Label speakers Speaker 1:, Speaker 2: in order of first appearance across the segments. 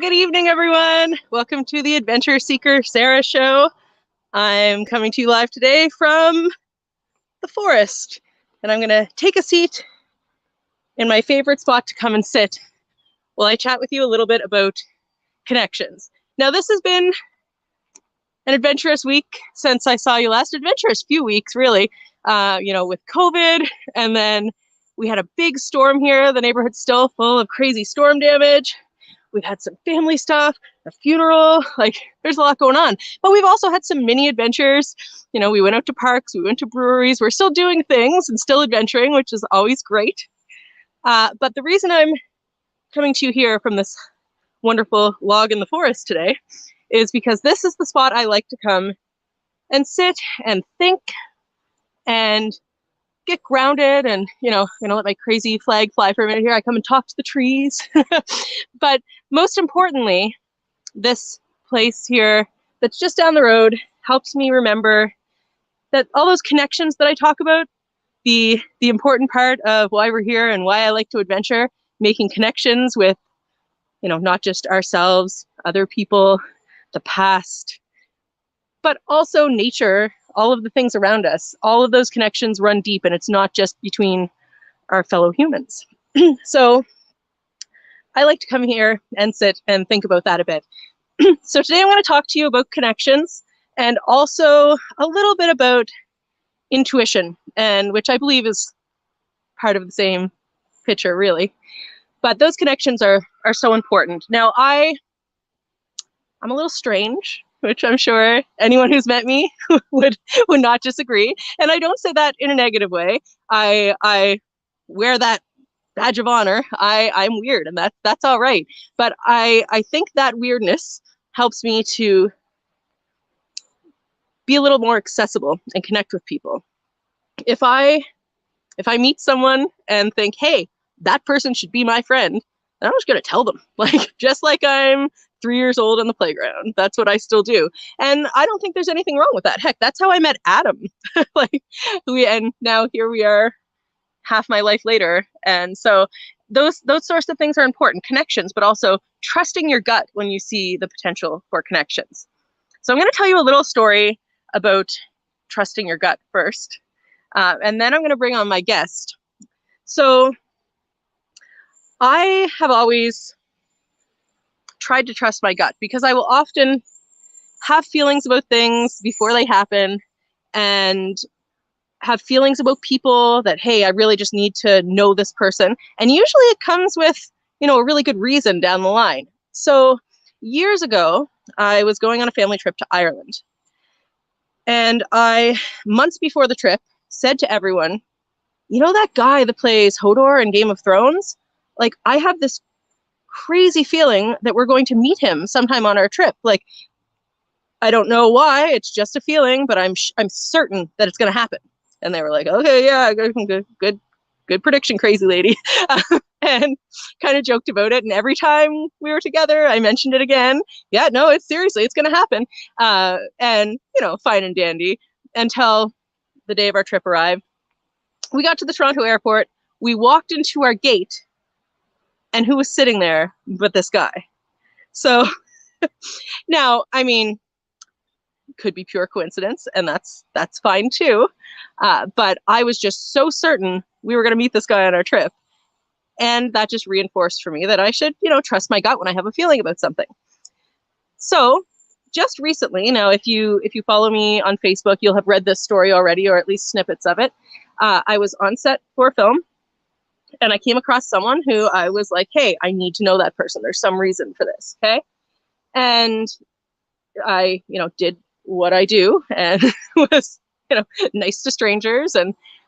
Speaker 1: good evening, everyone. Welcome to the Adventure Seeker Sarah Show. I'm coming to you live today from the forest, and I'm going to take a seat in my favorite spot to come and sit while I chat with you a little bit about connections. Now, this has been an adventurous week since I saw you last. Adventurous few weeks, really, with COVID, and then we had a big storm here. The neighborhood's still full of crazy storm damage. We've had some family stuff, a funeral, there's a lot going on. But we've also had some mini adventures. We went out to parks, we went to breweries. We're still doing things and still adventuring, which is always great. But the reason I'm coming to you here from this wonderful log in the forest today is because this is the spot I like to come and sit and think and get grounded and, let my crazy flag fly for a minute here. I come and talk to the trees. But most importantly, this place here that's just down the road helps me remember that all those connections that I talk about, the important part of why we're here and why I like to adventure, making connections with, not just ourselves, other people, the past, but also nature, all of the things around us. All of those connections run deep, and it's not just between our fellow humans. So I like to come here and sit and think about that a bit. So today I'm going to talk to you about connections and also a little bit about intuition, and which I believe is part of the same picture, really. But those connections are so important. Now, I'm a little strange, which I'm sure anyone who's met me would not disagree. And I don't say that in a negative way. I wear that badge of honor. I'm weird, and that's all right. But I think that weirdness helps me to be a little more accessible and connect with people. If I meet someone and think, hey, that person should be my friend, then I'm just going to tell them, just like I'm 3 years old on the playground. That's what I still do. And I don't think there's anything wrong with that. Heck, that's how I met Adam. And now here we are half my life later. And so those sorts of things are important, connections, but also trusting your gut when you see the potential for connections. So I'm going to tell you a little story about trusting your gut first. And then I'm going to bring on my guest. So I have always tried to trust my gut because I will often have feelings about things before they happen and have feelings about people that, hey, I really just need to know this person. And usually it comes with, a really good reason down the line. So years ago, I was going on a family trip to Ireland. And I, months before the trip, said to everyone, that guy that plays Hodor in Game of Thrones? I have this crazy feeling that we're going to meet him sometime on our trip. I don't know why, it's just a feeling, but I'm certain that it's going to happen. And they were like, okay, yeah, good prediction, crazy lady. And kind of joked about it. And every time we were together, I mentioned it again. Yeah, no, it's going to happen. And, fine and dandy until the day of our trip arrived. We got to the Toronto airport. We walked into our gate. And who was sitting there but this guy? So now, could be pure coincidence, and that's fine too. But I was just so certain we were going to meet this guy on our trip. And that just reinforced for me that I should, trust my gut when I have a feeling about something. So just recently, now if you follow me on Facebook, you'll have read this story already, or at least snippets of it. I was on set for a film. And I came across someone who I was like, hey, I need to know that person. There's some reason for this, okay? And I, did what I do and was, nice to strangers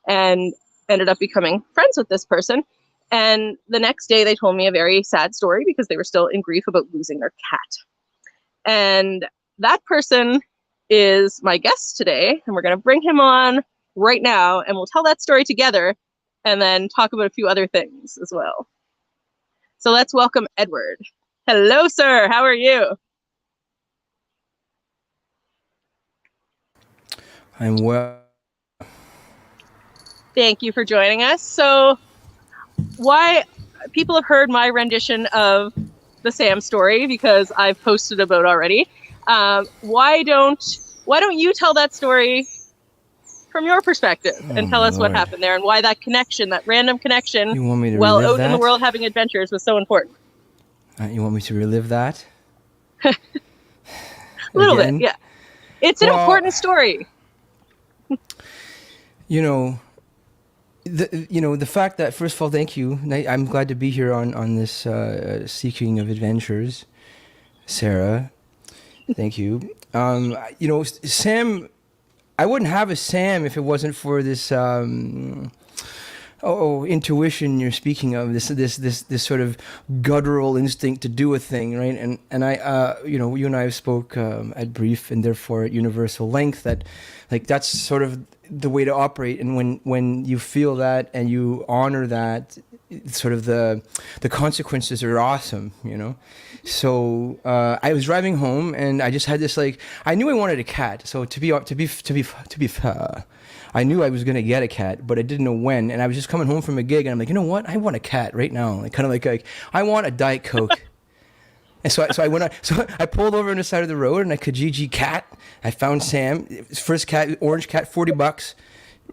Speaker 1: and ended up becoming friends with this person. And the next day they told me a very sad story because they were still in grief about losing their cat. And that person is my guest today, and we're going to bring him on right now, and we'll tell that story together and then talk about a few other things as well. So let's welcome Edward. Hello, sir. How are you?
Speaker 2: I'm well.
Speaker 1: Thank you for joining us. So why people have heard my rendition of the Sam story because I've posted about already. Why don't you tell that story from your perspective and tell us what happened there and why that connection, that random connection,
Speaker 2: You want me to
Speaker 1: while
Speaker 2: relive
Speaker 1: out
Speaker 2: that?
Speaker 1: in the world having adventures, was so important?
Speaker 2: You want me to relive that?
Speaker 1: A little
Speaker 2: Again?
Speaker 1: bit, yeah. It's an important story.
Speaker 2: The fact that, first of all, thank you. I'm glad to be here on this Seeking of Adventures, Sarah. Thank you. Sam, I wouldn't have a Sam if it wasn't for this intuition you're speaking of. This sort of guttural instinct to do a thing, right? And I, you and I have spoke at brief and therefore at universal length that, like, that's sort of the way to operate. And when you feel that and you honor that, sort of the consequences are awesome, So I was driving home and I just had this, like, I knew I wanted a cat. So to be I knew I was gonna get a cat, but I didn't know when. And I was just coming home from a gig and I'm like, you know what? I want a cat right now. Like, kind of like I want a Diet Coke. And so I went on. So I pulled over on the side of the road and I Kijiji cat. I found Sam, first cat, orange cat, $40,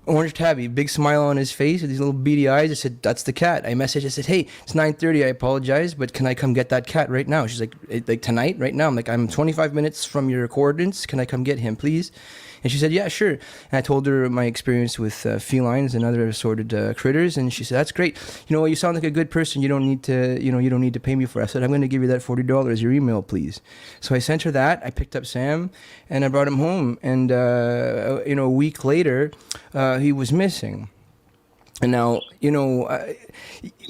Speaker 2: orange tabby, big smile on his face with these little beady eyes. I said, "That's the cat." I messaged. I said, "Hey, it's 9:30. I apologize, but can I come get that cat right now?" She's like tonight, right now. I'm like, I'm 25 minutes from your coordinates. Can I come get him, please? And she said, "Yeah, sure." And I told her my experience with felines and other assorted critters, and she said, "That's great. You sound like a good person. You don't need to, you don't need to pay me for it." I said, "I'm going to give you that $40. Your email, please." So I sent her that. I picked up Sam, and I brought him home. And a week later, he was missing. And now,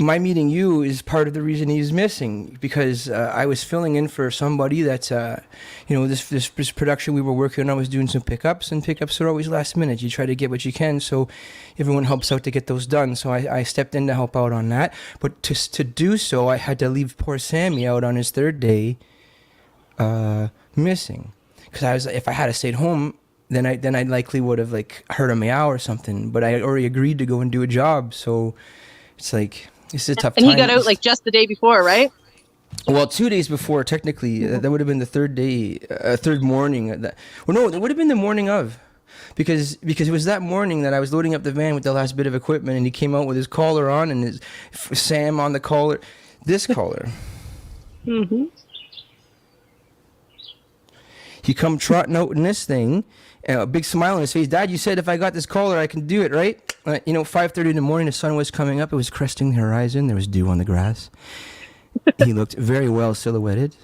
Speaker 2: my meeting you is part of the reason he's missing, because I was filling in for somebody that's, this production we were working on. I was doing some pickups, and pickups are always last minute. You try to get what you can, so everyone helps out to get those done. So I stepped in to help out on that. But to do so, I had to leave poor Sammy out on his third day missing. Because I was, if I had stayed home, then I likely would have, like, heard a meow or something. But I had already agreed to go and do a job, so it's like, it's a tough time.
Speaker 1: And he got out like just the day before, right?
Speaker 2: Well, 2 days before, technically. That would have been the third day, third morning. It would have been the morning of, because it was that morning that I was loading up the van with the last bit of equipment, and he came out with his collar on and his Sam on the collar, this collar.
Speaker 1: Mm-hmm.
Speaker 2: He come trotting out in this thing, a big smile on his face. "Dad, you said if I got this collar, I can do it, right?" 5:30 in the morning, the sun was coming up. It was cresting the horizon. There was dew on the grass. He looked very well silhouetted.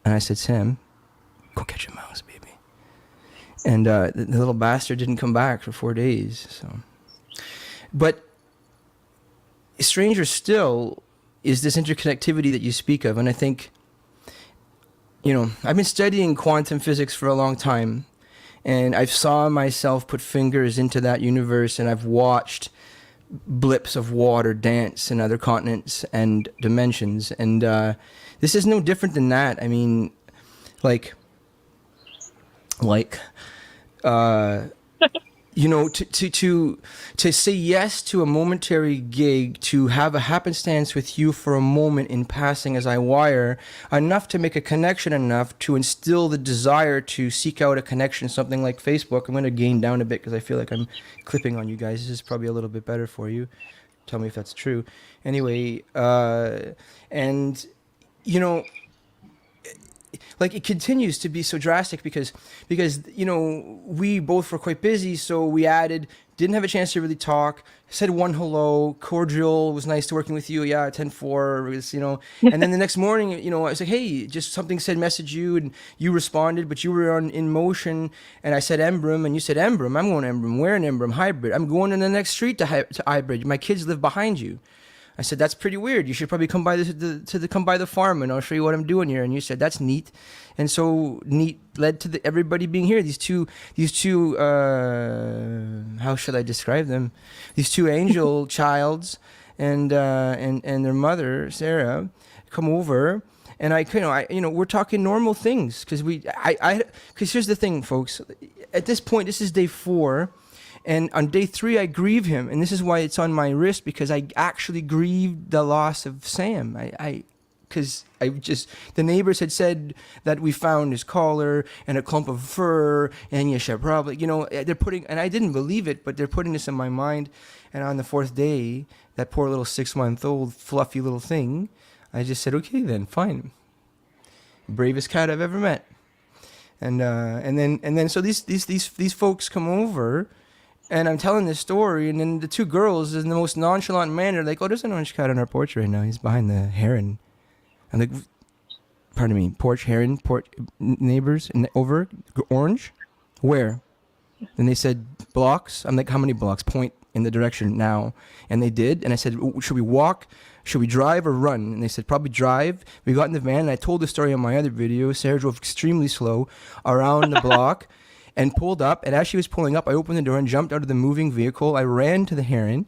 Speaker 2: And I said, "Sam, go catch a mouse, baby." And the little bastard didn't come back for 4 days. So, but stranger still is this interconnectivity that you speak of. And I think, I've been studying quantum physics for a long time. And I've saw myself put fingers into that universe, and I've watched blips of water dance in other continents and dimensions. And this is no different than that. I mean, to say yes to a momentary gig, to have a happenstance with you for a moment in passing as I wire, enough to make a connection, enough to instill the desire to seek out a connection, something like Facebook. I'm going to gain down a bit because I feel like I'm clipping on you guys. This is probably a little bit better for you. Tell me if that's true. Anyway, it continues to be so drastic because we both were quite busy, so we didn't have a chance to really talk, said one hello, cordial, was nice to working with you, yeah, 10-4, and then the next morning, I was like, hey, just something said message you, and you responded, but you were in motion, and I said Embrum, and you said Embrum, I'm going to Embrum, where in Embrum, Hybrid, I'm going in the next street to Hybrid, my kids live behind you. I said, that's pretty weird. You should probably come by come by the farm, and I'll show you what I'm doing here. And you said, that's neat. And so neat led to everybody being here. These two, how should I describe them? These two angel childs and their mother, Sarah, come over. And we're talking normal things because here's the thing, folks. At this point, this is day 4. And on day 3, I grieve him. And this is why it's on my wrist, because I actually grieved the loss of Sam. because the neighbors had said that we found his collar and a clump of fur, and you should probably, they're putting, and I didn't believe it, but they're putting this in my mind. And on the fourth day, that poor little 6-month-old fluffy little thing, I just said, okay, then fine, bravest cat I've ever met. And then so these folks come over. And I'm telling this story, and then the two girls, in the most nonchalant manner, like, oh, there's an orange cat on our porch right now. He's behind the heron. I'm like, pardon me, porch, heron, neighbors, and over, orange? Where? And they said, blocks. I'm like, how many blocks? Point in the direction now. And they did. And I said, should we walk? Should we drive or run? And they said, probably drive. We got in the van, and I told the story on my other video. Sarah drove extremely slow around the block. And pulled up, and as she was pulling up, I opened the door and jumped out of the moving vehicle. I ran to the heron,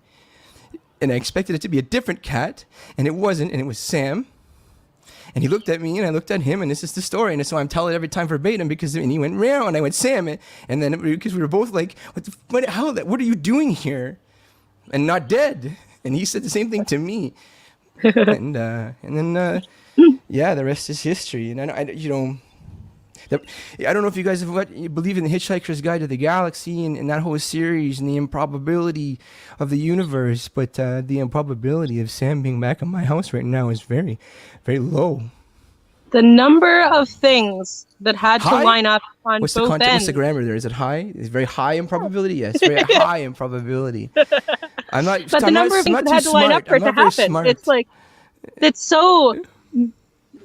Speaker 2: and I expected it to be a different cat, and it wasn't, and it was Sam. And he looked at me, and I looked at him, and this is the story. And so I'm telling it every time verbatim, and he went, meow, and I went, Sam. And then, because we were both like, what are you doing here? And not dead. And he said the same thing to me. And then, yeah, the rest is history. And I don't know if you guys you believe in the Hitchhiker's Guide to the Galaxy and that whole series and the improbability of the universe, but the improbability of Sam being back at my house right now is very, very low.
Speaker 1: The number of things that had to line up on
Speaker 2: both
Speaker 1: ends.
Speaker 2: What's the grammar there? Is it high? It's very high in probability? Yes, very high in probability. I'm not.
Speaker 1: But the number of things that had to line up for it to happen. It's like, it's so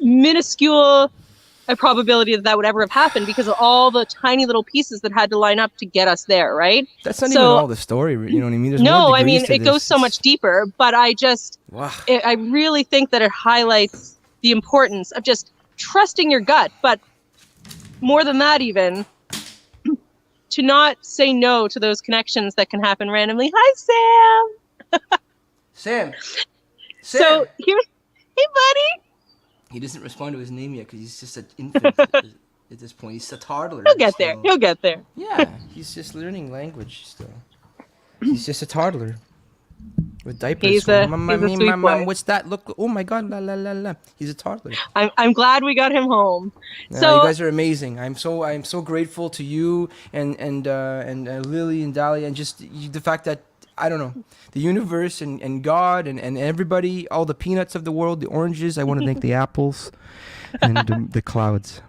Speaker 1: minuscule a probability that would ever have happened because of all the tiny little pieces that had to line up to get us there, right?
Speaker 2: That's not even all the story, you know what I mean? There's
Speaker 1: no,
Speaker 2: more
Speaker 1: I mean,
Speaker 2: to
Speaker 1: it
Speaker 2: this.
Speaker 1: goes so much deeper, but I really think that it highlights the importance of just trusting your gut, but more than that even, to not say no to those connections that can happen randomly. Hi, Sam!
Speaker 2: Sam!
Speaker 1: So, hey, buddy!
Speaker 2: He doesn't respond to his name yet because he's just an infant at this point. He's a toddler.
Speaker 1: He'll get there. He'll get there.
Speaker 2: Yeah, he's just learning language still. He's just a toddler with diapers.
Speaker 1: He's a sweet boy.
Speaker 2: What's that? Look! Oh my God! La la la la! He's a toddler.
Speaker 1: I'm glad we got him home.
Speaker 2: So you guys are amazing. I'm so grateful to you and Lily and Dahlia and just the fact that, I don't know, the universe and God and everybody, all the peanuts of the world, the oranges. I want to thank the apples and the clouds.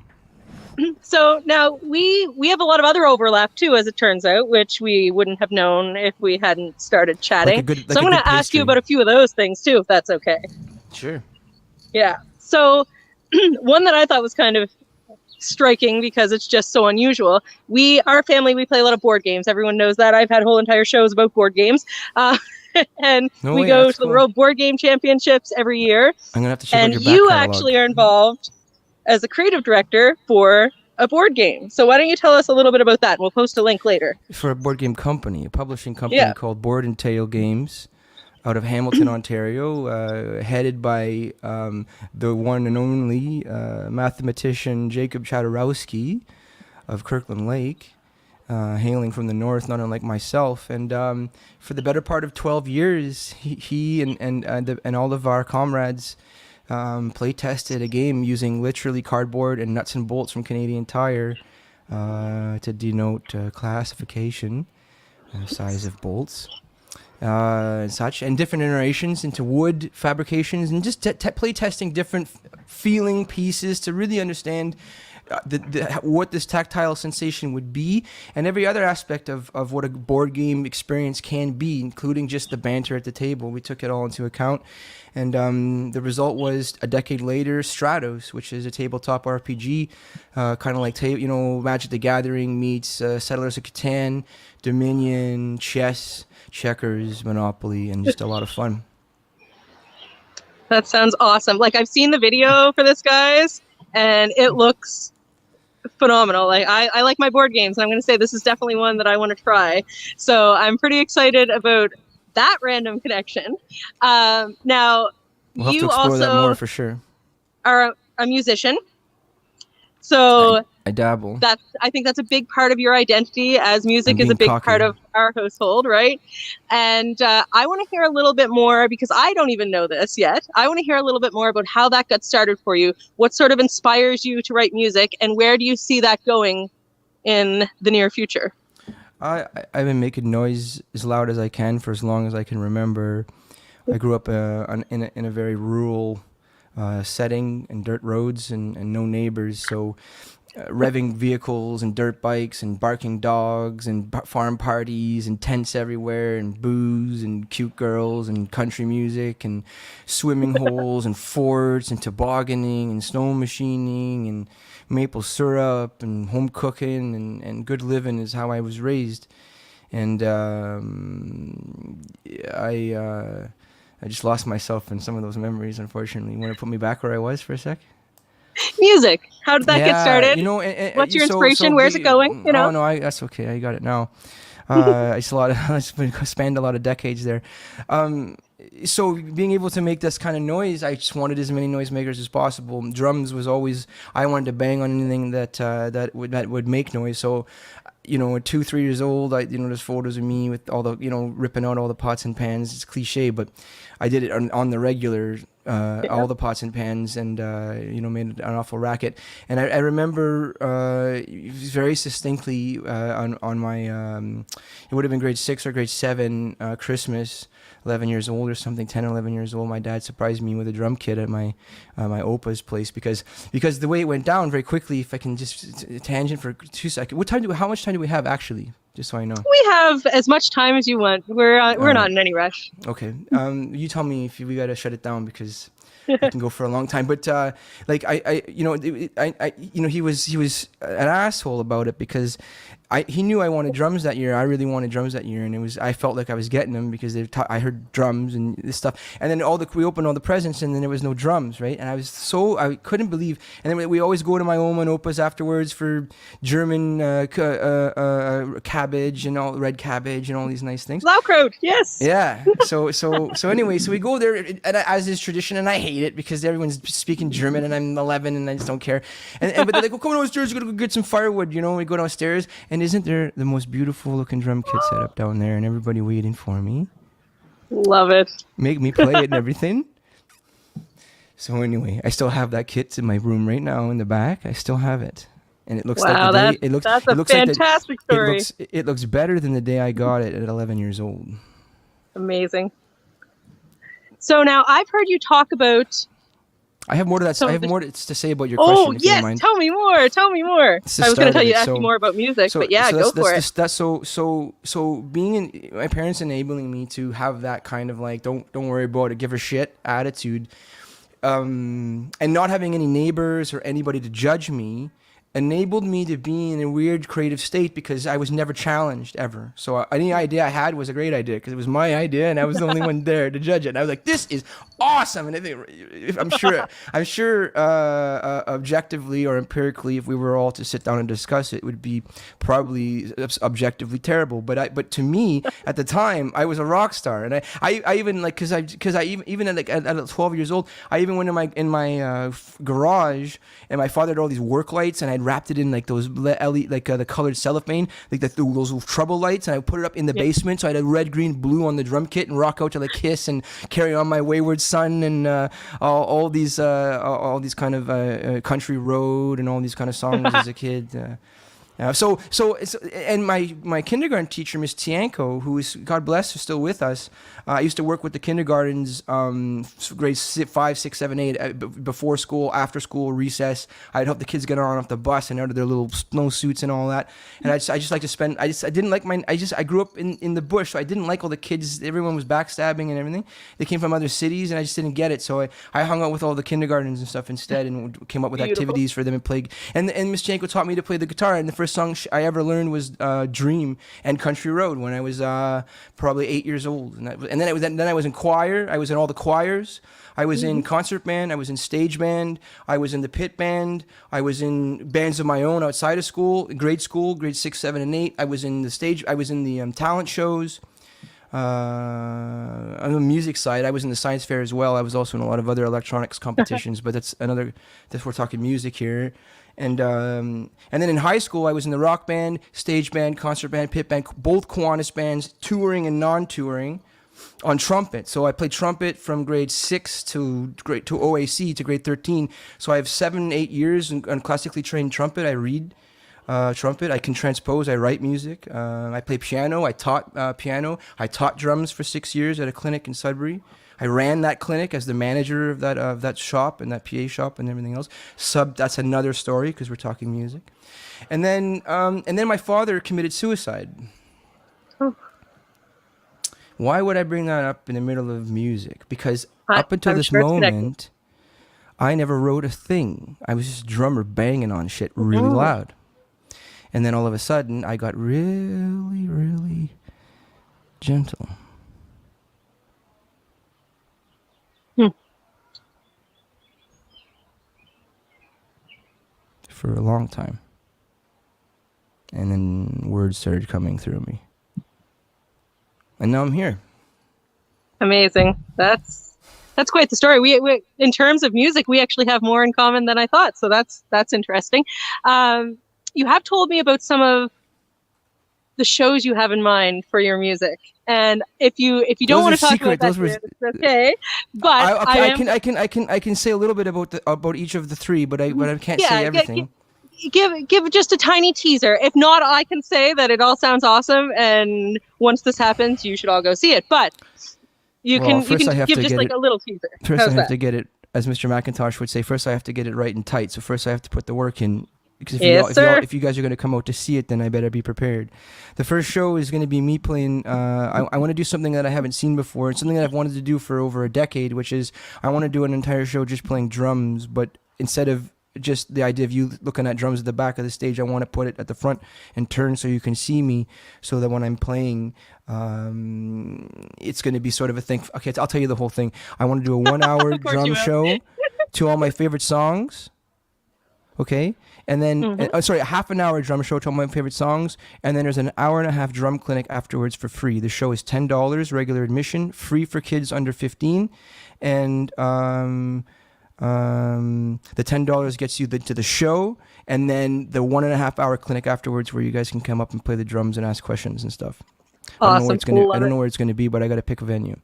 Speaker 1: So now we have a lot of other overlap too, as it turns out, which we wouldn't have known if we hadn't started chatting. So I'm going to ask you about a few of those things too, if that's okay.
Speaker 2: Sure.
Speaker 1: Yeah. So one that I thought was kind of striking because it's just so unusual. Our family, we play a lot of board games. Everyone knows that. I've had whole entire shows about board games. And we go to the World Board Game Championships every year.
Speaker 2: I'm gonna have to check
Speaker 1: and
Speaker 2: out your back
Speaker 1: you
Speaker 2: catalog.
Speaker 1: Actually are involved as a creative director for a board game. So why don't you tell us a little bit about that? We'll post a link later.
Speaker 2: For a board game company, a publishing company called Board and Tail Games, out of Hamilton, Ontario, headed by the one and only mathematician Jacob Chadarowski of Kirkland Lake, hailing from the north, not unlike myself. And for the better part of 12 years, he and all of our comrades play tested a game using literally cardboard and nuts and bolts from Canadian Tire to denote classification, size of bolts. And such, and different iterations into wood fabrications, and just play testing different feeling pieces to really understand what this tactile sensation would be, and every other aspect of what a board game experience can be, including just the banter at the table. We took it all into account, and the result was, a decade later, Stratos, which is a tabletop RPG, kind of like Magic the Gathering meets Settlers of Catan, Dominion, chess, checkers, Monopoly, and just a lot of fun.
Speaker 1: That sounds awesome. Like, I've seen the video for this, guys, and it looks phenomenal. Like, I like my board games, and I'm going to say this is definitely one that I want to try. So I'm pretty excited about that random connection. Now,
Speaker 2: we'll have
Speaker 1: you
Speaker 2: to explore
Speaker 1: also
Speaker 2: that more for sure.
Speaker 1: are a musician. So
Speaker 2: I dabble.
Speaker 1: I think that's a big part of your identity, as
Speaker 2: I'm
Speaker 1: music is a
Speaker 2: being
Speaker 1: big
Speaker 2: cocky.
Speaker 1: part of our household, right? And I want to hear a little bit more, because I don't even know this yet. I want to hear a little bit more about how that got started for you. What sort of inspires you to write music, and where do you see that going in the near future?
Speaker 2: I've been making noise as loud as I can for as long as I can remember. I grew up in a very rural setting, and dirt roads, and no neighbors. So revving vehicles and dirt bikes and barking dogs and farm parties and tents everywhere and booze and cute girls and country music and swimming holes and forts and tobogganing and snow machining and maple syrup and home cooking and good living is how I was raised. And I just lost myself in some of those memories, unfortunately. You want to put me back where I was for a sec?
Speaker 1: Music. How did that get
Speaker 2: Yeah,
Speaker 1: started?
Speaker 2: you know,
Speaker 1: What's your inspiration? Where's it going? You know?
Speaker 2: Oh no, that's okay. I got it now. I spanned a lot of decades there. So being able to make this kind of noise, I just wanted as many noisemakers as possible. Drums was always, I wanted to bang on anything that would make noise. So, you know, at 2-3 years old, there's photos of me with all the, ripping out all the pots and pans. It's cliche, but I did it on the regular, all the pots and pans, and made an awful racket. And I remember very distinctly on my it would have been grade 6 or grade 7 Christmas, 11 years old or something, 10 or 11 years old. My dad surprised me with a drum kit at my Opa's place because the way it went down very quickly. If I can just tangent for 2 seconds, how much time do we have actually? Just so I know.
Speaker 1: We have as much time as you want. We're not in any rush.
Speaker 2: Okay. You tell me if we gotta shut it down, because I can go for a long time. But he was an asshole about it, because he knew I wanted drums that year. I really wanted drums that year, and I felt like I was getting them because I heard drums and this stuff. And then we opened all the presents, and then there was no drums, right? And I couldn't believe. And then we always go to my Oma and Opa's afterwards for German cabbage and all red cabbage and all these nice things.
Speaker 1: Sauerkraut, yes.
Speaker 2: Yeah. So anyway, so we go there, and as is tradition, and I hate it because everyone's speaking German, and I'm 11, and I just don't care. But they're like, well, come on downstairs, we're gonna go get some firewood. We go downstairs, and isn't there the most beautiful looking drum kit set up down there, and everybody waiting for me?
Speaker 1: Love it.
Speaker 2: Make me play it and everything. So anyway, I still have that kit in my room right now in the back. I still have it. And it looks like
Speaker 1: that's a fantastic story.
Speaker 2: It looks better than the day I got it at 11 years old.
Speaker 1: Amazing. So now I've heard you talk about.
Speaker 2: I have more to that. I have more to say about your question.
Speaker 1: Oh yes, tell me more. Tell me more. I was going to tell you ask you more about music, but yeah, go for it.
Speaker 2: So being my parents enabling me to have that kind of like don't worry about it, give a shit attitude, and not having any neighbors or anybody to judge me, enabled me to be in a weird creative state because I was never challenged ever. So any idea I had was a great idea because it was my idea and I was the only one there to judge it. And I was like, this is awesome. And I think, I'm sure objectively or empirically, if we were all to sit down and discuss it, it would be probably objectively terrible. But to me at the time, I was a rock star. And I even like, cause I even at 12 years old, I even went in my garage, and my father had all these work lights, and I'd wrapped it in like those LED, the colored cellophane, like those little trouble lights, and I put it up in the basement. So I had red, green, blue on the drum kit, and rock out to like Kiss and Carry On My Wayward Son, and all these kind of Country Road and all these kind of songs as a kid. And my kindergarten teacher, Miss Tianko, who is, God bless her, still with us. I used to work with the kindergartens, grades 5, 6, 7, 8, before school, after school, recess. I'd help the kids get on off the bus and out of their little snow suits and all that. And I just like to spend. I didn't like I grew up in the bush, so I didn't like all the kids. Everyone was backstabbing and everything. They came from other cities, and I just didn't get it. So I hung out with all the kindergartens and stuff instead, and came up with activities for them and played. And Miss Tianko taught me to play the guitar, and the first song I ever learned was "Dream" and "Country Road" when I was probably 8 years old, and then I was in choir. I was in all the choirs. I was in concert band. I was in stage band. I was in the pit band. I was in bands of my own outside of school, grades 6, 7, and 8. I was in the stage. I was in the talent shows. On the music side, I was in the science fair as well. I was also in a lot of other electronics competitions, but that's another. We're talking music here, and then in high school, I was in the rock band, stage band, concert band, pit band, both Kiwanis bands, touring and non-touring, on trumpet. So I played trumpet from grade 6 to OAC to grade 13. So I have 7-8 years on classically trained trumpet. I read trumpet. I can transpose. I write music. I play piano. I taught piano. I taught drums for 6 years at a clinic in Sudbury. I ran that clinic as the manager of that shop and that PA shop and everything else. That's another story because we're talking music. And then my father committed suicide.
Speaker 1: Oh.
Speaker 2: Why would I bring that up in the middle of music? Because up until this
Speaker 1: sure
Speaker 2: moment, I never wrote a thing. I was just a drummer banging on shit really loud. And then all of a sudden, I got really, really gentle. For a long time. And then words started coming through me. And now I'm here.
Speaker 1: Amazing. That's quite the story. We in terms of music, we actually have more in common than I thought. So that's interesting. You have told me about some of the shows you have in mind for your music, and if you don't want to talk about that, it's okay. But
Speaker 2: I can say a little bit about each of the three, but I can't say everything.
Speaker 1: Give just a tiny teaser. If not, I can say that it all sounds awesome, and once this happens, you should all go see it. But you can give just like a little teaser.
Speaker 2: First, I have to get it, as Mr. McIntosh would say. First, I have to get it right and tight. So first, I have to put the work in. Because if you guys are going to come out to see it, then I better be prepared. The first show is going to be me playing. I want to do something that I haven't seen before. It's something that I've wanted to do for over a decade, which is I want to do an entire show just playing drums, but instead of just the idea of you looking at drums at the back of the stage, I want to put it at the front and turn so you can see me, so that when I'm playing, it's going to be sort of a thing. Okay, I'll tell you the whole thing. I want to do a 1 hour drum show to all my favorite songs. Okay, and then a half an hour drum show to all my favorite songs, and then there's an hour and a half drum clinic afterwards for free. The show is $10 regular admission, free for kids under 15, and the $10 gets you to the show, and then the 1.5 hour clinic afterwards where you guys can come up and play the drums and ask questions and stuff.
Speaker 1: Awesome.
Speaker 2: I don't know where it's going to be, but I got to pick a venue.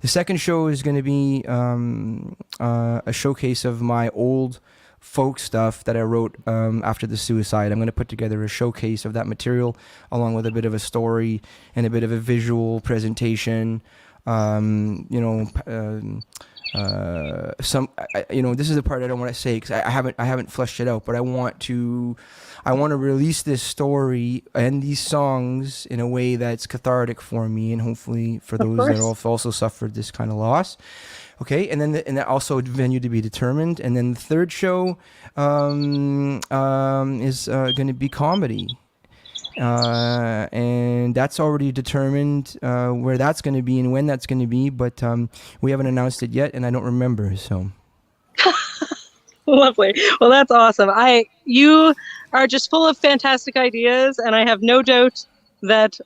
Speaker 2: The second show is going to be a showcase of my old folk stuff that I wrote after the suicide. I'm going to put together a showcase of that material along with a bit of a story and a bit of a visual presentation. This is the part I don't want to say because I haven't fleshed it out, but I want to release this story and these songs in a way that's cathartic for me and hopefully for those that have also suffered this kind of loss. Okay, and then and also venue to be determined. And then the third show is going to be comedy, and that's already determined where that's going to be and when that's going to be. But we haven't announced it yet, and I don't remember. So
Speaker 1: lovely. Well, that's awesome. You are just full of fantastic ideas, and I have no doubt that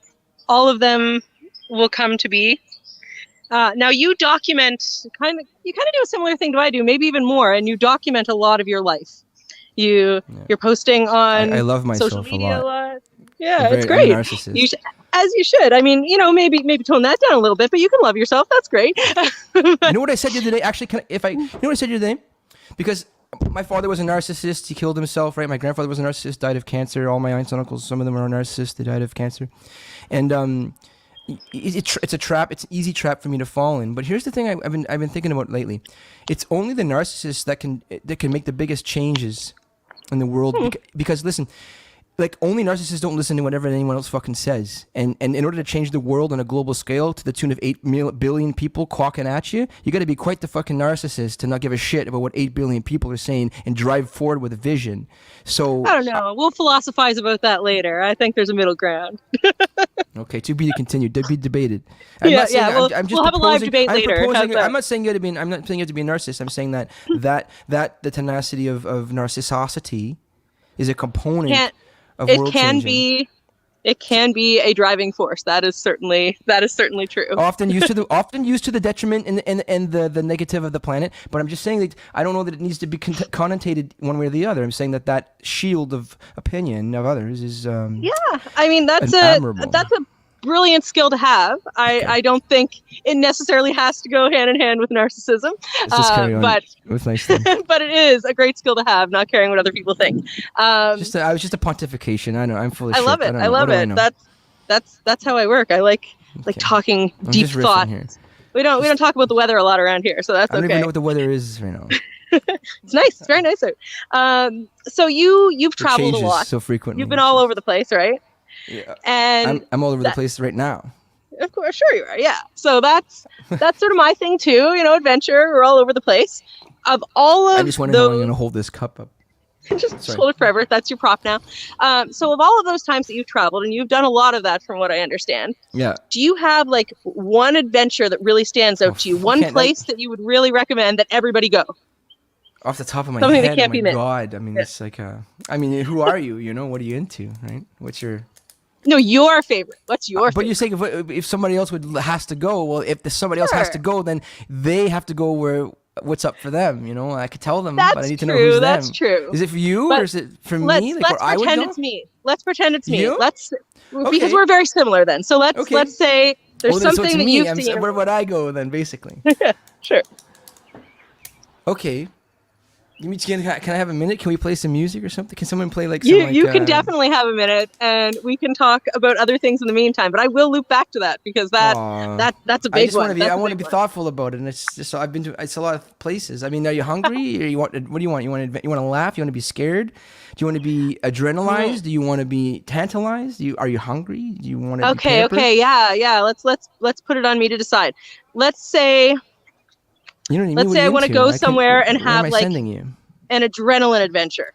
Speaker 1: all of them will come to be. Now you document you do a similar thing to I do, maybe even more, and you document a lot of your life. You're posting on
Speaker 2: I love myself
Speaker 1: social media
Speaker 2: a lot.
Speaker 1: Yeah, it's great.
Speaker 2: I'm a narcissist.
Speaker 1: As you should. I mean, maybe tone that down a little bit, but you can love yourself. That's great.
Speaker 2: You know what I said the other day? Actually, you know what I said the other day? Because my father was a narcissist. He killed himself, right? My grandfather was a narcissist, died of cancer. All my aunts and uncles, some of them are narcissists. They died of cancer. And it's a trap. It's an easy trap for me to fall in. But here's the thing I've been thinking about lately. It's only the narcissists that can make the biggest changes in the world. Because listen, like only narcissists don't listen to whatever anyone else fucking says. And in order to change the world on a global scale to the tune of 8 billion people quacking at you, you got to be quite the fucking narcissist to not give a shit about what 8 billion people are saying and drive forward with a vision. So
Speaker 1: I don't know. We'll philosophize about that later. I think there's a middle ground.
Speaker 2: Okay, to be continued. To be debated.
Speaker 1: We'll have a live debate later.
Speaker 2: I'm not saying you have to be a narcissist. I'm saying that the tenacity of narcissosity is a component of world changing.
Speaker 1: It can be a driving force. That is certainly true.
Speaker 2: Often used to the detriment and the negative of the planet. But I'm just saying that I don't know that it needs to be connotated one way or the other. I'm saying that shield of opinion of others is
Speaker 1: Yeah, I mean
Speaker 2: admirable.
Speaker 1: that's a brilliant skill to have.
Speaker 2: Okay.
Speaker 1: I don't think it necessarily has to go hand in hand with narcissism,
Speaker 2: Let's just carry on
Speaker 1: but
Speaker 2: with nice things.
Speaker 1: but it is a great skill to have, not caring what other people think.
Speaker 2: I was just a pontification. I know I'm full of
Speaker 1: I
Speaker 2: shit.
Speaker 1: love it. I
Speaker 2: know.
Speaker 1: love
Speaker 2: What do I
Speaker 1: it.
Speaker 2: know?
Speaker 1: That's how I work. I like talking
Speaker 2: I'm
Speaker 1: deep
Speaker 2: just riffing
Speaker 1: thoughts.
Speaker 2: here.
Speaker 1: We don't talk about the weather a lot around here, so that's
Speaker 2: I don't
Speaker 1: okay.
Speaker 2: even know what the weather is right now.
Speaker 1: It's nice. It's very nice out. So you've traveled a
Speaker 2: changes
Speaker 1: lot.
Speaker 2: so frequently.
Speaker 1: You've been all over the place, right?
Speaker 2: Yeah.
Speaker 1: And
Speaker 2: I'm all over the place right now.
Speaker 1: of course, sure you are. Yeah. So that's sort of my thing too. Adventure. We're all over the place. Of all of
Speaker 2: I just wonder how I'm gonna hold this cup up.
Speaker 1: just hold it forever. That's your prop now. So of all of those times that you've traveled, and you've done a lot of that from what I understand.
Speaker 2: Yeah.
Speaker 1: Do you have like one adventure that really stands out to you? One place that you would really recommend that everybody go?
Speaker 2: Off the top of my
Speaker 1: Something that
Speaker 2: head,
Speaker 1: can't
Speaker 2: oh
Speaker 1: be
Speaker 2: my
Speaker 1: missed.
Speaker 2: God! I mean, it's like, I mean, who are you? What are you into, right? What's your?
Speaker 1: No, your favorite. What's your?
Speaker 2: But
Speaker 1: favorite?
Speaker 2: you're saying if somebody else has to go, well, if somebody else has to go, then they have to go where what's up for them. I could tell them, but I need to know who's them.
Speaker 1: That's true.
Speaker 2: Is it for you
Speaker 1: But
Speaker 2: or is it for me? Like
Speaker 1: let's
Speaker 2: where I would
Speaker 1: pretend
Speaker 2: go?
Speaker 1: it's me. Let's pretend it's me.
Speaker 2: You?
Speaker 1: Because we're very similar then. So let's say there's
Speaker 2: so
Speaker 1: something
Speaker 2: it's
Speaker 1: that
Speaker 2: me.
Speaker 1: you've seen.
Speaker 2: Where would I go then, basically?
Speaker 1: Sure.
Speaker 2: Okay. Can I have a minute? Can we play some music or something? Can someone play like some
Speaker 1: You can definitely have a minute, and we can talk about other things in the meantime. But I will loop back to that because that's a big one.
Speaker 2: I want to be thoughtful about it, and it's just I've been to it's a lot of places. I mean, are you hungry? Or what do you want? You want to laugh? You want to be scared? Do you want to be adrenalized? Do you want to be tantalized? Are you hungry? Do you want to?
Speaker 1: Okay, yeah. Let's put it on me to decide. Let's say. Let's say I want to go somewhere and have like an adrenaline adventure.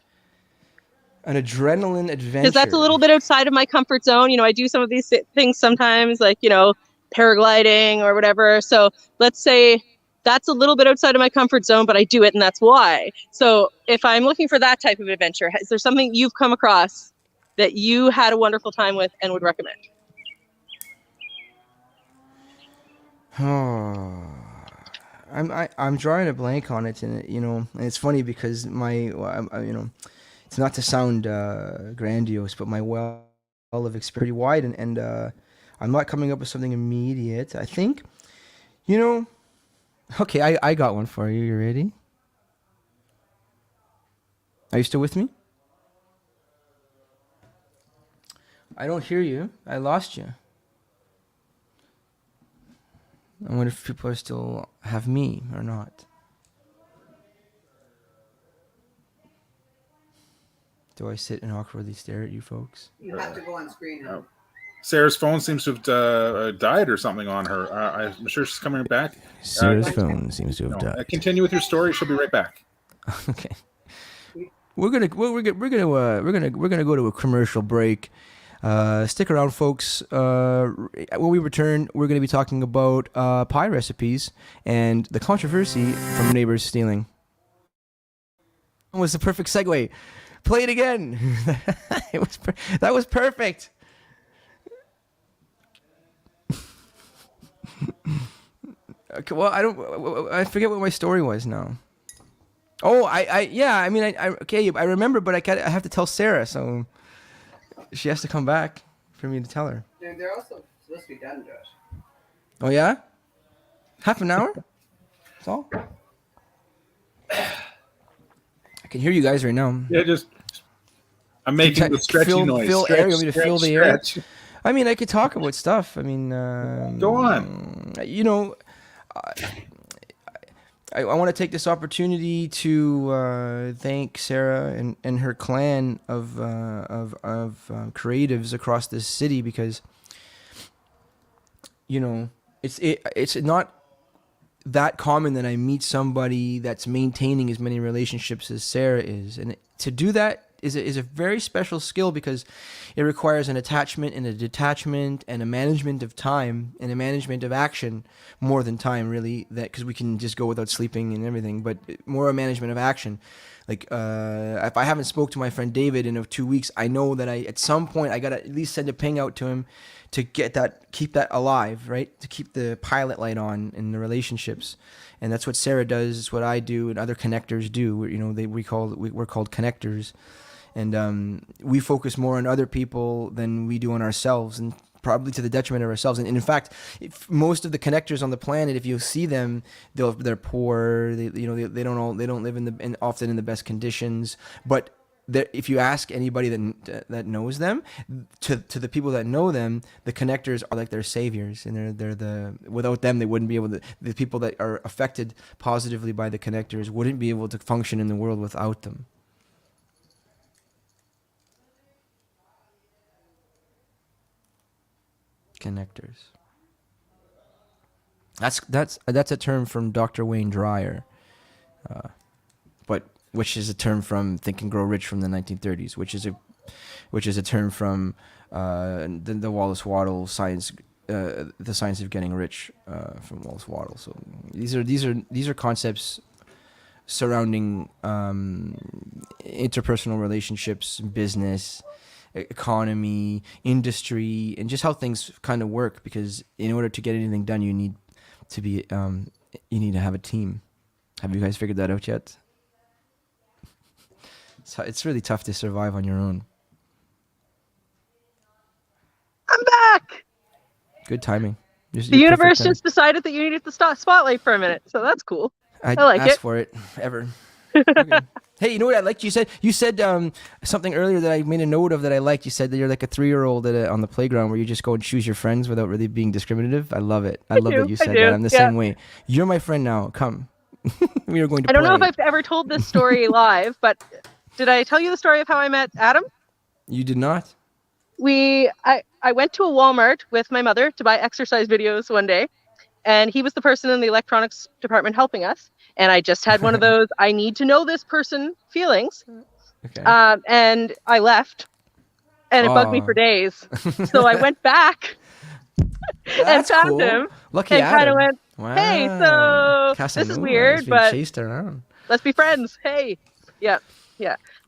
Speaker 2: An adrenaline adventure.
Speaker 1: Because that's a little bit outside of my comfort zone. I do some of these things sometimes, like, paragliding or whatever. So let's say that's a little bit outside of my comfort zone, but I do it, and that's why. So if I'm looking for that type of adventure, is there something you've come across that you had a wonderful time with and would recommend?
Speaker 2: Oh. I'm drawing a blank on it, and and it's funny because it's not to sound grandiose, but my well of experience pretty wide, and I'm not coming up with something immediate. I think, okay, I got one for you. You ready? Are you still with me? I don't hear you. I lost you. I wonder if people are still have me or not. Do I sit and awkwardly stare at you folks?
Speaker 3: You have to go on screen now.
Speaker 4: Sarah's phone seems to have died or something on her. I'm sure she's coming back.
Speaker 2: Sarah's phone seems to have died.
Speaker 4: Continue with your story. She'll be right back.
Speaker 2: Okay. We're gonna go to a commercial break. Stick around, folks. When we return, we're going to be talking about pie recipes and the controversy from neighbors stealing. That was the perfect segue. Play it again. That was perfect. Okay, well, I forget what my story was now. Oh, I remember, but I have to tell Sarah, so she has to come back for me to tell her.
Speaker 3: They're also supposed to be done, Josh.
Speaker 2: Oh, yeah? Half an hour? That's all? I can hear you guys right now.
Speaker 4: Yeah, I'm making the stretchy noise.
Speaker 2: Fill air. You want me to fill the air?
Speaker 4: Stretch.
Speaker 2: I mean, I could talk about stuff. I mean,
Speaker 4: go on.
Speaker 2: I want to take this opportunity to thank Sarah and her clan of creatives across this city, because it's not that common that I meet somebody that's maintaining as many relationships as Sarah is, and to do that is a very special skill, because it requires an attachment and a detachment and a management of time and a management of action, more than time really, that because we can just go without sleeping and everything, but more a management of action Like if I haven't spoke to my friend David in 2 weeks, I know that at some point I gotta at least send a ping out to him to keep that alive, right? To keep the pilot light on in the relationships, and that's what Sarah does. It's what I do, and other connectors do. We're called connectors, and we focus more on other people than we do on ourselves, and probably to the detriment of ourselves. And in fact, most of the connectors on the planet, if you see them, they're poor. They don't live often in the best conditions. But if you ask anybody that knows them, to the people that know them, the connectors are like their saviors, and without them they wouldn't be able to. The people that are affected positively by the connectors wouldn't be able to function in the world without them. Connectors. That's a term from Dr. Wayne Dyer, but which is a term from Think and Grow Rich from the 1930s, which is a term from the Wallace Waddle science, the science of getting rich from Wallace Waddle. So these are concepts surrounding interpersonal relationships, business, economy, industry, and just how things kind of work. Because in order to get anything done, you need to have a team. Have you guys figured that out yet? So it's really tough to survive on your own.
Speaker 1: I'm back.
Speaker 2: Good timing.
Speaker 1: The universe just decided that you needed the spotlight for a minute, so that's cool.
Speaker 2: I
Speaker 1: like
Speaker 2: asked
Speaker 1: it.
Speaker 2: for it ever. Okay. Hey, you know what I liked? You said something earlier that I made a note of that I liked. You said that you're like a 3-year-old on the playground where you just go and choose your friends without really being discriminative. I love it. I love that you said that. I'm the same way. You're my friend now. Come. We are going to
Speaker 1: I don't
Speaker 2: play.
Speaker 1: know if I've ever told this story live, but did I tell you the story of how I met Adam?
Speaker 2: You did not?
Speaker 1: I went to a Walmart with my mother to buy exercise videos one day, and he was the person in the electronics department helping us. And I just had one of those, I need to know this person feelings.
Speaker 2: Okay.
Speaker 1: And I left, and it bugged me for days. So I went back and found him.
Speaker 2: Lucky
Speaker 1: and kind of
Speaker 2: Adam.
Speaker 1: went, hey, so
Speaker 2: Casanova,
Speaker 1: this is weird, but
Speaker 2: chased around.
Speaker 1: Let's be friends. Hey. Yeah.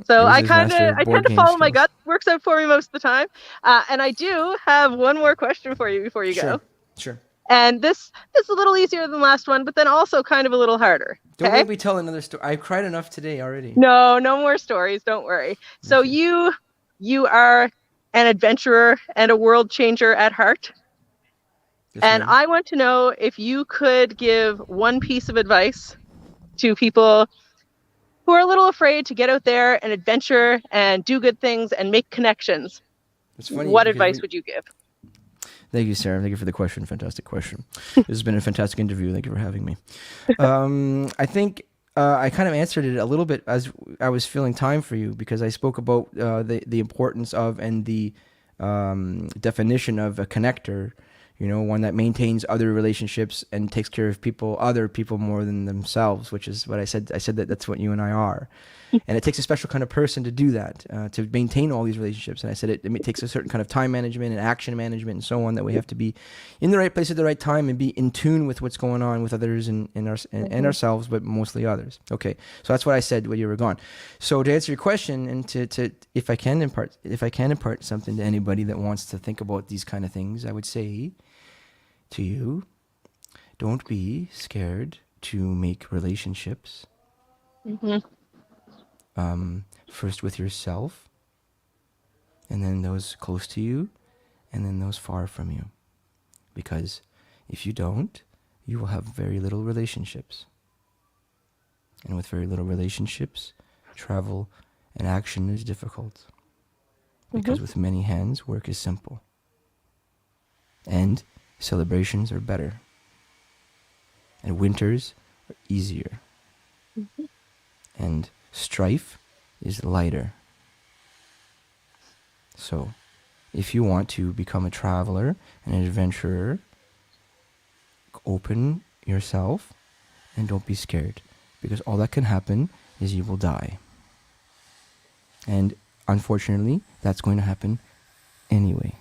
Speaker 1: So I tend to follow my gut. Works out for me most of the time. And I do have one more question for you before you go.
Speaker 2: Sure.
Speaker 1: And this is a little easier than the last one, but then also kind of a little harder.
Speaker 2: Don't make me tell another story. I've cried enough today already.
Speaker 1: No more stories. Don't worry. So you are an adventurer and a world changer at heart. Yes, and ma'am. I want to know if you could give one piece of advice to people who are a little afraid to get out there and adventure and do good things and make connections.
Speaker 2: It's funny.
Speaker 1: What advice would you give?
Speaker 2: Thank you, Sarah. Thank you for the question. Fantastic question. This has been a fantastic interview. Thank you for having me. I think I kind of answered it a little bit as I was filling time for you, because I spoke about the importance of and the definition of a connector. One that maintains other relationships and takes care of other people more than themselves, which is what I said. I said that's what you and I are. And it takes a special kind of person to do that, to maintain all these relationships. And I said it takes a certain kind of time management and action management and so on, that we have to be in the right place at the right time and be in tune with what's going on with others and ourselves, but mostly others. Okay, so that's what I said when you were gone. So to answer your question, and to if I can impart something to anybody that wants to think about these kind of things, I would say to you, don't be scared to make relationships. First with yourself, and then those close to you, and then those far from you. Because if you don't, you will have very little relationships. And with very little relationships, travel and action is difficult. Because with many hands, work is simple. And celebrations are better. And winters are easier. And strife is lighter. So, if you want to become a traveler, an adventurer, open yourself and don't be scared, because all that can happen is you will die. And unfortunately, that's going to happen anyway.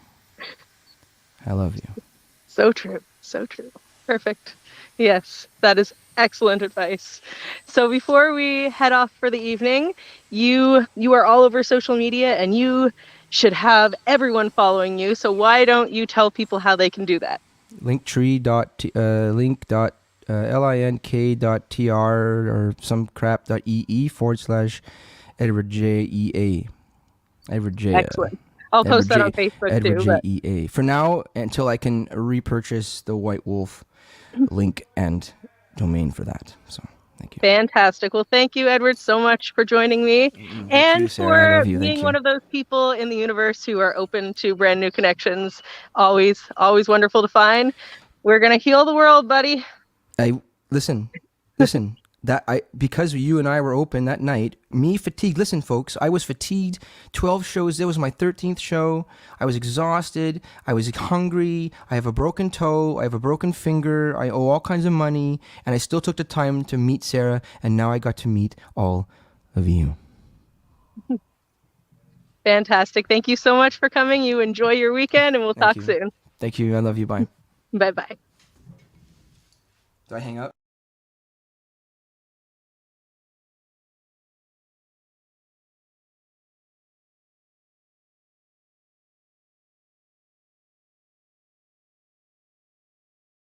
Speaker 2: I love you.
Speaker 1: So true. So true. Perfect. Yes, that is excellent advice. So before we head off for the evening, you are all over social media and you should have everyone following you. So why don't you tell people how they can do that?
Speaker 2: link.tr or some crap.ee/ Edward Jeanveau. Edward J.
Speaker 1: Excellent. I'll
Speaker 2: Edward
Speaker 1: post that
Speaker 2: J.
Speaker 1: on Facebook
Speaker 2: Edward
Speaker 1: too. But
Speaker 2: Jeanveau. For now, until I can repurchase the White Wolf link and domain for that. So thank you.
Speaker 1: fantastic. Well, thank you, Edward, so much for joining me
Speaker 2: Thank you, Sarah. I
Speaker 1: for
Speaker 2: love you. Thank
Speaker 1: being
Speaker 2: you.
Speaker 1: one of those people in the universe who are open to brand new connections. Always wonderful to find. We're going to heal the world, buddy.
Speaker 2: Listen. Because you and I were open that night, me fatigued. Listen, folks, I was fatigued. 12 shows. That was my 13th show. I was exhausted. I was hungry. I have a broken toe. I have a broken finger. I owe all kinds of money. And I still took the time to meet Sarah. And now I got to meet all of you.
Speaker 1: Fantastic. Thank you so much for coming. You enjoy your weekend and we'll talk soon.
Speaker 2: Thank you. I love you. Bye.
Speaker 1: Bye-bye.
Speaker 2: Do I hang up?